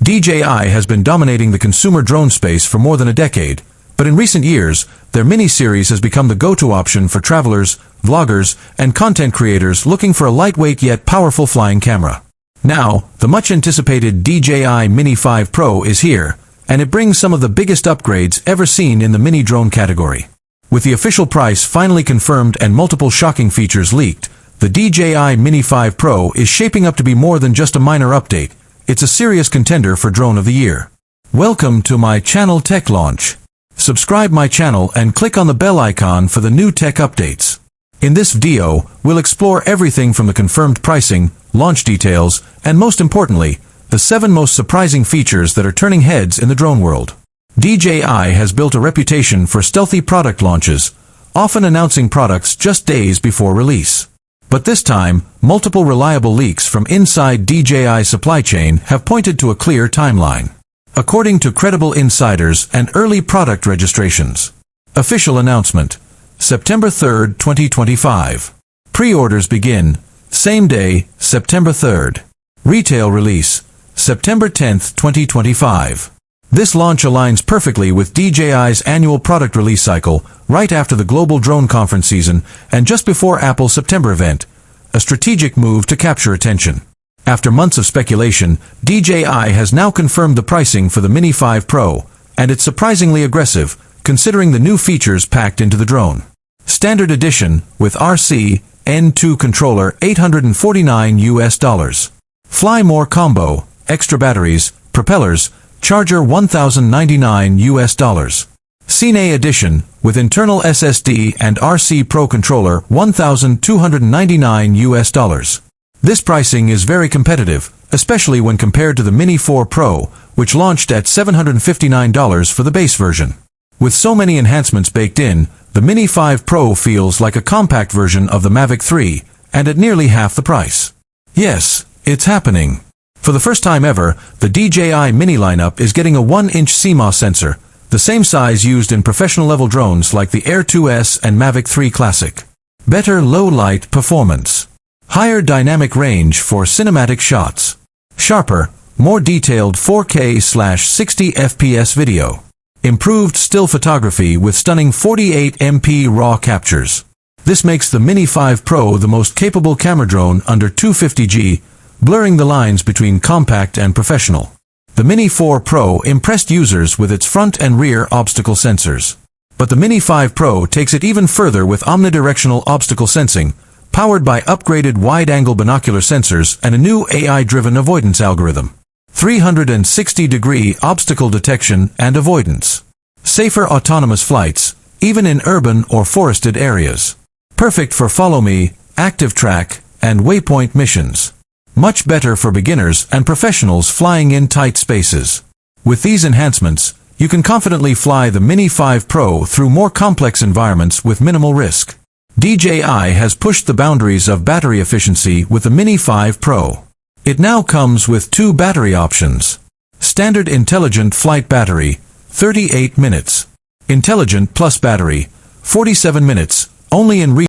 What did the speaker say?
DJI has been dominating the consumer drone space for more than a decade, but in recent years, their Mini series has become the go-to option for travelers, vloggers, and content creators looking for a lightweight yet powerful flying camera. Now, the much-anticipated DJI Mini 5 Pro is here, and it brings some of the biggest upgrades ever seen in the mini drone category. With the official price finally confirmed and multiple shocking features leaked, the DJI Mini 5 Pro is shaping up to be more than just a minor update. It's a serious contender for Drone of the Year. Welcome to my channel Tech Launch. Subscribe my channel and click on the bell icon for the new tech updates. In this video, we'll explore everything from the confirmed pricing, launch details, and most importantly, the 7 most surprising features that are turning heads in the drone world. DJI has built a reputation for stealthy product launches, often announcing products just days before release. But this time, multiple reliable leaks from inside DJI's supply chain have pointed to a clear timeline. According to credible insiders and early product registrations. Official announcement: September 3, 2025. Pre-orders begin same day, September 3rd. Retail release September 10, 2025. This launch aligns perfectly with DJI's annual product release cycle, right after the global drone conference season and just before Apple's September event, a strategic move to capture attention. After months of speculation, DJI has now confirmed the pricing for the Mini 5 Pro, and it's surprisingly aggressive, considering the new features packed into the drone. Standard edition, with RC N2 controller, $849. Fly More combo, extra batteries, propellers, charger, $1,099. Cine edition, with internal SSD and RC Pro controller, $1,299. This pricing is very competitive, especially when compared to the Mini 4 Pro, which launched at $759 for the base version. With so many enhancements baked in, the Mini 5 Pro feels like a compact version of the Mavic 3, and at nearly half the price. Yes, it's happening. For the first time ever, the DJI Mini lineup is getting a 1-inch CMOS sensor, the same size used in professional-level drones like the Air 2S and Mavic 3 Classic. Better low-light performance. Higher dynamic range for cinematic shots. Sharper, more detailed 4K/60 FPS video. Improved still photography with stunning 48MP RAW captures. This makes the Mini 5 Pro the most capable camera drone under $250, blurring the lines between compact and professional. The Mini 4 Pro impressed users with its front and rear obstacle sensors. But the Mini 5 Pro takes it even further with omnidirectional obstacle sensing, powered by upgraded wide-angle binocular sensors and a new AI-driven avoidance algorithm. 360-degree obstacle detection and avoidance. Safer autonomous flights, even in urban or forested areas. Perfect for follow me, active track, and waypoint missions. Much better for beginners and professionals flying in tight spaces. With these enhancements, you can confidently fly the Mini 5 Pro through more complex environments with minimal risk. DJI has pushed the boundaries of battery efficiency with the Mini 5 Pro. It now comes with 2 battery options. Standard Intelligent Flight Battery, 38 minutes. Intelligent Plus Battery, 47 minutes, only in